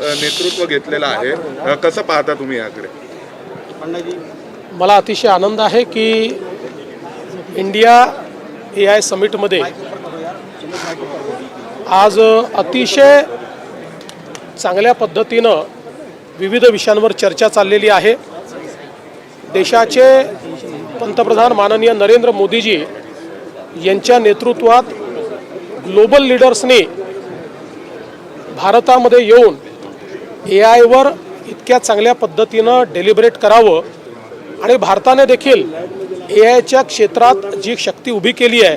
नेतृत्व घेतलेलं आहे, कसं पाहता तुम्ही याकडे? मला अतिशय आनंद आहे की इंडिया AI समिटमध्ये आज अतिशय चांगल्या पद्धतीनं विविध विषयांवर चर्चा चाललेली आहे। देशाचे पंतप्रधान माननीय नरेंद्र मोदीजी यांच्या नेतृत्वात ग्लोबल लीडर्सनी भारतामध्ये येऊन AIवर इतक्या चांगल्या पद्धतीनं डेलिब्रेट करावं आणि भारताने देखील AIच्या क्षेत्रात जी शक्ती उभी केली आहे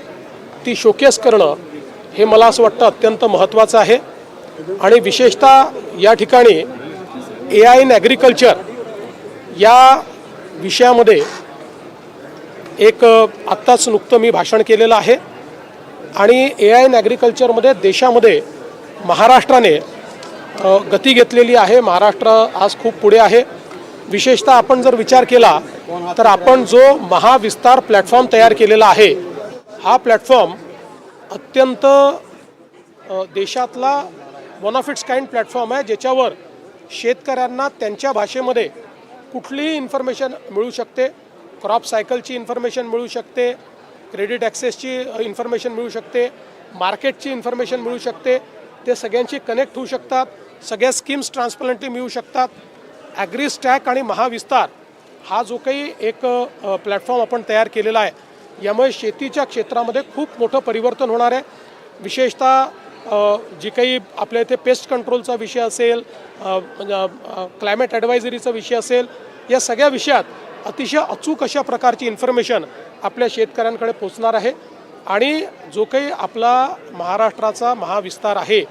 ती शोकेस करणं हे मला असं वाटतं अत्यंत महत्त्वाचं आहे। आणि विशेषतः या ठिकाणी AI इन ॲग्रिकल्चर या विषयामध्ये एक आत्ताच नुकतं मी भाषण केलेलं आहे आणि AI इन ॲग्रिकल्चरमध्ये देशामध्ये महाराष्ट्राने गती घेतलेली आहे। महाराष्ट्र आज खूप पुढे आहे। विशेषतः आपण जर विचार केला तर आपण जो महाविस्तार प्लॅटफॉर्म तयार केलेला आहे हा प्लॅटफॉर्म अत्यंत देशातला one of its kind platform आहे, ज्याच्यावर शेतकऱ्यांना त्यांच्या भाषेमध्ये कुठलीही इन्फॉर्मेशन मिळू शकते। क्रॉप सायकलची इन्फॉर्मेशन मिळू शकते, क्रेडिट ॲक्सेसची इन्फॉर्मेशन मिळू शकते, मार्केटची इन्फॉर्मेशन मिळू शकते, ते सगळ्यांची कनेक्ट होऊ शकतात, सगळ्या स्कीम्स ट्रान्सपरंटली मिळू शकतात। ॲग्रीस्टॅक आणि महाविस्तार हा जो काही एक प्लॅटफॉर्म आपण तयार केलेला आहे यामुळे शेतीच्या क्षेत्रामध्ये खूप मोठं परिवर्तन होणार आहे। विशेषतः जी काही आपल्या इथे पेस्ट कंट्रोलचा विषय असेल, क्लायमेट ॲडवायझरीचा विषय असेल, या सगळ्या विषयात अतिशय अचूक अशा प्रकारची इन्फॉर्मेशन आपल्या शेतकऱ्यांकडे पोचणार आहे। आणि जो काही आपला महाराष्ट्राचा महाविस्तार आहे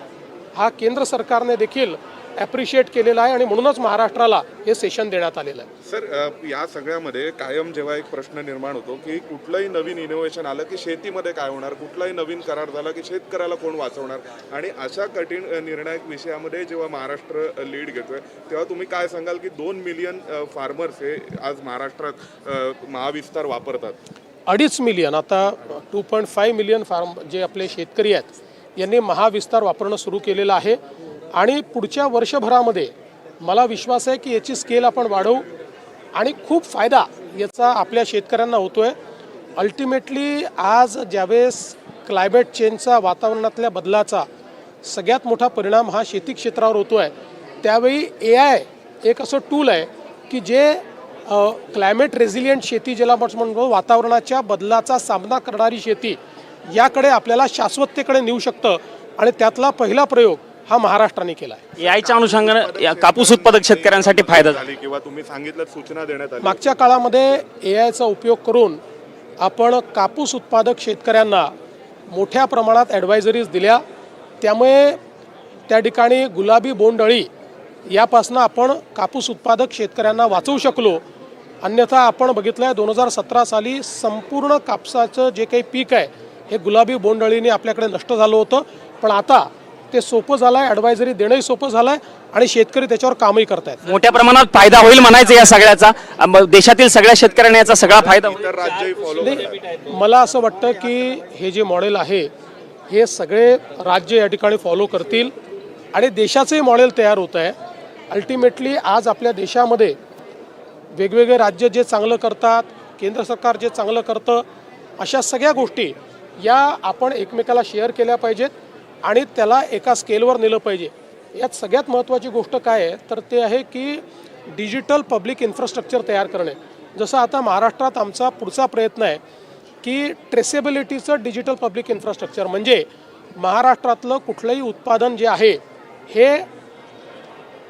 हा केंद्र सरकारने देखील ॲप्रिशिएट केलेला आहे आणि म्हणूनच महाराष्ट्राला हे सेशन देण्यात आलेलं आहे। सर, या सगळ्यामध्ये कायम जेव्हा एक प्रश्न निर्माण होतो की कुठलंही नवीन इनोव्हेशन आलं की शेतीमध्ये काय होणार, कुठलाही नवीन करार झाला की शेतकऱ्याला कोण वाचवणार, आणि अशा कठीण निर्णायक विषयामध्ये जेव्हा महाराष्ट्र लीड घेतोय तेव्हा तुम्ही काय सांगाल की 2 मिलियन फार्मर्स हे आज महाराष्ट्रात महाविस्तार वापरतात? 2.5 मिलियन, आता 2.5 मिलियन फार्म जे आपले शेतकरी आहेत यांनी महाविस्तार वापरणं सुरू केलेलं आहे आणि पुढच्या वर्षभरामध्ये मला विश्वास आहे की याची स्केल आपण वाढवू आणि खूप फायदा याचा आपल्या शेतकऱ्यांना होतो आहे। अल्टिमेटली आज ज्यावेळेस क्लायमेट चेंजचा, वातावरणातल्या बदलाचा सगळ्यात मोठा परिणाम हा शेती क्षेत्रावर होतो आहे, त्यावेळी AI एक असं टूल आहे की जे क्लायमेट रेझिलियंट शेती ज्याला आपण म्हणतो, वातावरणाच्या बदलाचा सामना करणारी शेती, याकडे आपल्याला शाश्वततेकडे नेऊ शकतं आणि त्यातला पहिला प्रयोग हा महाराष्ट्राने केला आहे। याच्या अनुषंगाने कापूस उत्पादक शेतकऱ्यांसाठी फायदा झाला किंवा तुम्ही सांगितलं सूचना देण्यात आली? मागच्या काळामध्ये AIचा उपयोग करून आपण कापूस उत्पादक शेतकऱ्यांना मोठ्या प्रमाणात ॲडवायझरीज दिल्या, त्यामुळे त्या ठिकाणी गुलाबी बोंडअळी यापासून आपण कापूस उत्पादक शेतकऱ्यांना वाचवू शकलो। अन्यथा आपण बघितलं आहे 2017 साली संपूर्ण कापसाचं जे काही पीक आहे हे गुलाबी बोंडअळीने आपल्याकडे नष्ट झालं होतं, पण आता ते सोपं झालं आहे, ॲडवायझरी देणंही सोपं झालं आहे आणि शेतकरी त्याच्यावर कामही करत आहेत। मोठ्या प्रमाणात फायदा होईल म्हणायचं या सगळ्याचा, देशातील सगळ्या शेतकऱ्यांना याचा सगळा फायदा होईल। मला असं वाटतं की हे जे मॉडेल आहे हे सगळे राज्य या ठिकाणी फॉलो करतील आणि देशाचंही मॉडेल तयार होतं आहे। अल्टिमेटली आज आपल्या देशामध्ये वेगवेगळे राज्य जे चांगलं करतात, केंद्र सरकार जे चांगलं करतं, अशा सगळ्या गोष्टी या आपण एकमेकाला शेअर केल्या पाहिजेत आणि त्याला एका स्केलवर नेलं पाहिजे। यात सगळ्यात महत्त्वाची गोष्ट काय आहे तर ते आहे की डिजिटल पब्लिक इन्फ्रास्ट्रक्चर तयार करणे। जसं आता महाराष्ट्रात आमचा पुढचा प्रयत्न आहे की ट्रेसेबिलिटीचं डिजिटल पब्लिक इन्फ्रास्ट्रक्चर, म्हणजे महाराष्ट्रातलं कुठलंही उत्पादन जे आहे हे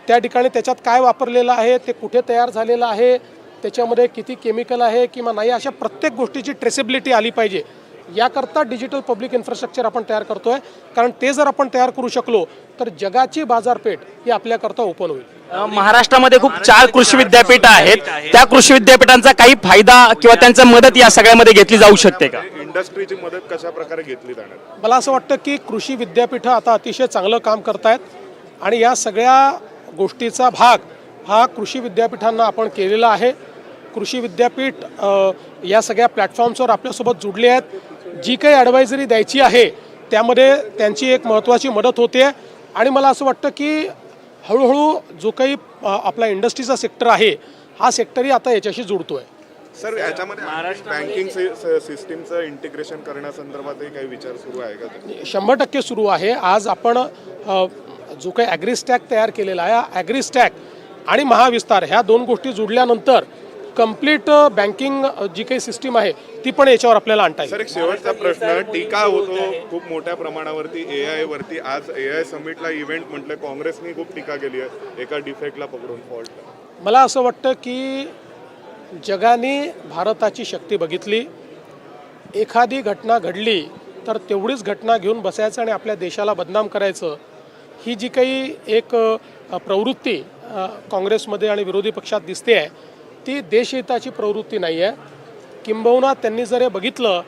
त्या ठिकाणी त्याच्यात काय वापरलेलं आहे, ते कुठे तयार झालेलं आहे, त्याच्यामध्ये किती केमिकल आहे किंवा नाही, अशा प्रत्येक गोष्टीची ट्रेसेबिलिटी आली पाहिजे। याकरता डिजिटल पब्लिक इन्फ्रास्ट्रक्चर आपण तयार करतो आहे, कारण ते जर आपण तयार करू शकलो तर जगाची बाजारपेठ ही आपल्याकरता ओपन होईल। महाराष्ट्रामध्ये खूप 4 कृषी विद्यापीठ आहेत, त्या कृषी विद्यापीठांचा काही फायदा किंवा त्यांची मदत या सगळ्यामध्ये घेतली जाऊ शकते का? इंडस्ट्रीची मदत कशा प्रकारे घेतली जाणार? मला असं वाटतं की कृषी विद्यापीठं आता अतिशय चांगलं काम करतायत आणि या सगळ्या गोष्टीचा भाग हा कृषी विद्यापीठांना आपण केलेला आहे। कृषी विद्यापीठ या सगळ्या प्लॅटफॉर्म्सवर आपल्यासोबत जुडले आहेत। जी काही ॲडवायझरी द्यायची आहे त्यामध्ये त्यांची एक महत्त्वाची मदत होते आणि मला असं वाटतं की हळूहळू जो काही आपला इंडस्ट्रीचा सेक्टर आहे हा सेक्टरही आता याच्याशी जुळतो आहे. सर याच्यामध्ये बँकिंग सिस्टीमचं इंटिग्रेशन करण्यासंदर्भातही काही विचार सुरू आहे का? 100% सुरू आहे. आज आपण जो काही ॲग्रीस्टॅक तयार केलेला आहे, ॲग्रीस्टॅक आणि महाविस्तार ह्या 2 गोष्टी जुडल्यानंतर कंप्लीट बँकिंग जी काही सिस्टीम आहे ती पण याच्यावर आपल्याला आणता येईल. सर एक शेवटचा प्रश्न, टीका होतो खूप मोठ्या प्रमाणावरती AI वरती. आज AI समिटला इव्हेंट म्हटलं, काँग्रेसने खूप टीका केली आहे एका डिफेक्टला पकडून, फॉल्टला. मला असं वाटतं की जगाने भारताची शक्ती बघितली. एखादी घटना घडली तर तेवढीच घटना घेऊन बसायचं आणि आपल्या देशाला बदनाम करायचं, ही जी काही एक प्रवृत्ती काँग्रेसमध्ये आणि विरोधी पक्षात दिसते आहे ती देशहिताची प्रवृत्ती नाही आहे. किंबहुना त्यांनी जर हे बघितलं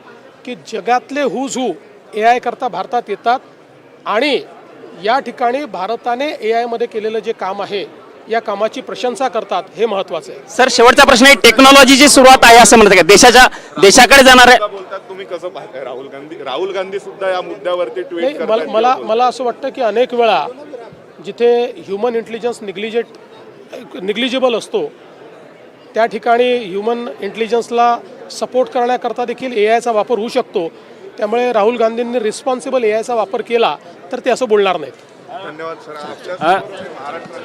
की जगातले हुज हू AI करता भारतात येतात आणि या ठिकाणी भारताने AI मध्ये केलेलं जे काम आहे या कामाची प्रशंसा करतात, हे महत्त्वाचं आहे. सर शेवटचा प्रश्न आहे, टेक्नॉलॉजीची सुरुवात आहे असं म्हणतात का देशाकडे जाणार आहे? बोलतात तुम्ही कसं पाहताय? राहुल गांधी सुद्धा या मुद्द्यावरती ट्विट नाही, करतात. मला असं वाटतं की अनेक वेळा जिथे ह्युमन इंटेलिजन्स निग्लिजिबल असतो त्या ठिकाणी ह्युमन इंटेलिजन्सला सपोर्ट करण्याकरता देखील AIचा वापर होऊ शकतो. त्यामुळे राहुल गांधींनी रिस्पॉन्सिबल AIचा वापर केला तर ते असं बोलणार नाहीत. धन्यवाद सर. आजच्या महाराष्ट्रात